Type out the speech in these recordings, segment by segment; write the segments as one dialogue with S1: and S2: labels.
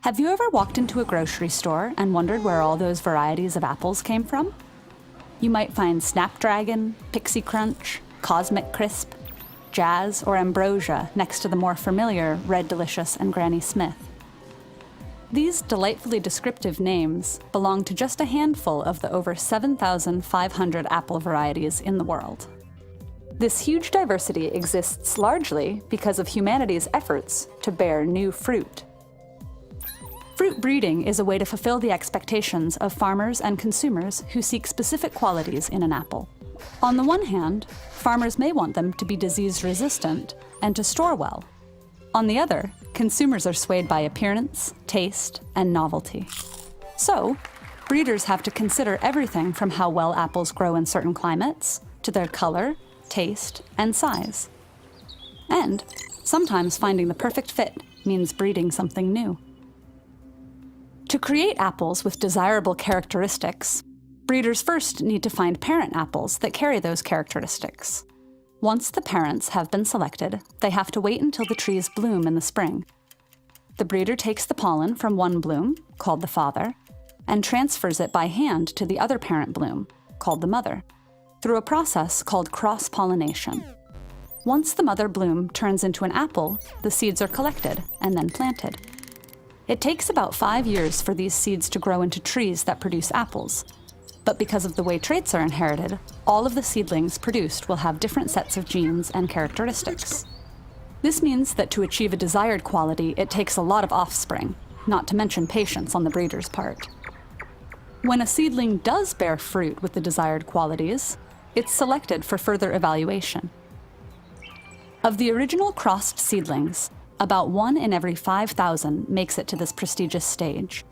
S1: Have you ever walked into a grocery store and wondered where all those varieties of apples came from? You might find Snapdragon, Pixie Crunch, Cosmic Crisp, Jazz, or Ambrosia next to the more familiar Red Delicious and Granny Smith. These delightfully descriptive names belong to just a handful of the over 7,500 apple varieties in the world. This huge diversity exists largely because of humanity's efforts to bear new fruit. Fruit breeding is a way to fulfill the expectations of farmers and consumers who seek specific qualities in an apple. On the one hand, farmers may want them to be disease-resistant and to store well. On the other, consumers are swayed by appearance, taste, and novelty. So, breeders have to consider everything from how well apples grow in certain climates, to their color, taste, and size. And sometimes finding the perfect fit means breeding something new. To create apples with desirable characteristics, breeders first need to find parent apples that carry those characteristics. Once the parents have been selected, they have to wait until the trees bloom in the spring. The breeder takes the pollen from one bloom, called the father, and transfers it by hand to the other parent bloom, called the mother, through a process called cross-pollination. Once the mother bloom turns into an apple, the seeds are collected and then planted. It takes about 5 years for these seeds to grow into trees that produce apples. But because of the way traits are inherited, all of the seedlings produced will have different sets of genes and characteristics. This means that to achieve a desired quality, it takes a lot of offspring, not to mention patience on the breeder's part. When a seedling does bear fruit with the desired qualities, it's selected for further evaluation. Of the original crossed seedlings, about 1 in every 5,000 makes it to this prestigious stage.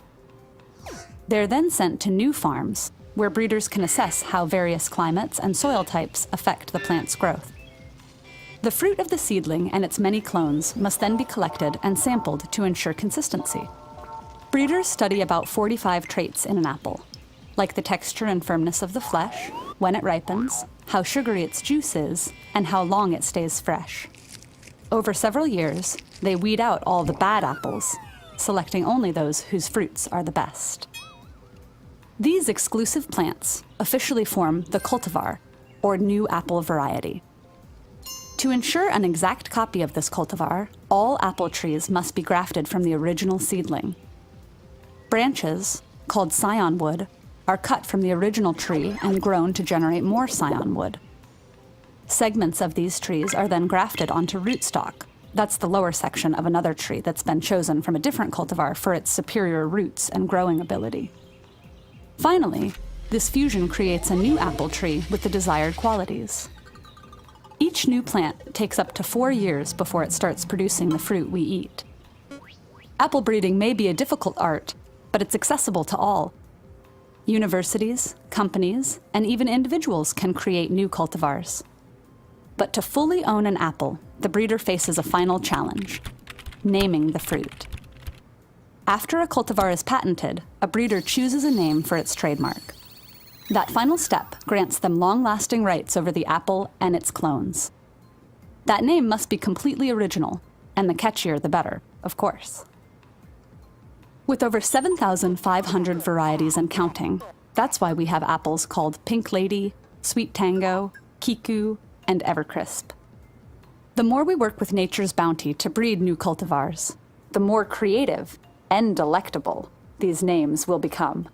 S1: They're then sent to new farms, where breeders can assess how various climates and soil types affect the plant's growth. The fruit of the seedling and its many clones must then be collected and sampled to ensure consistency. Breeders study about 45 traits in an apple, like the texture and firmness of the flesh, when it ripens, how sugary its juice is, and how long it stays fresh. Over several years, they weed out all the bad apples, selecting only those whose fruits are the best. These exclusive plants officially form the cultivar, or new apple variety. To ensure an exact copy of this cultivar, all apple trees must be grafted from the original seedling. Branches, called scion wood, are cut from the original tree and grown to generate more scion wood. Segments of these trees are then grafted onto rootstock. That's the lower section of another tree that's been chosen from a different cultivar for its superior roots and growing ability. Finally, this fusion creates a new apple tree with the desired qualities. Each new plant takes up to 4 years before it starts producing the fruit we eat. Apple breeding may be a difficult art, but it's accessible to all. Universities, companies, and even individuals can create new cultivars. But to fully own an apple, the breeder faces a final challenge: naming the fruit. After a cultivar is patented, a breeder chooses a name for its trademark. That final step grants them long-lasting rights over the apple and its clones. That name must be completely original, and the catchier the better, of course. With over 7,500 varieties and counting, that's why we have apples called Pink Lady, Sweet Tango, Kiku, and Evercrisp. The more we work with nature's bounty to breed new cultivars, the more creative and delectable these names will become.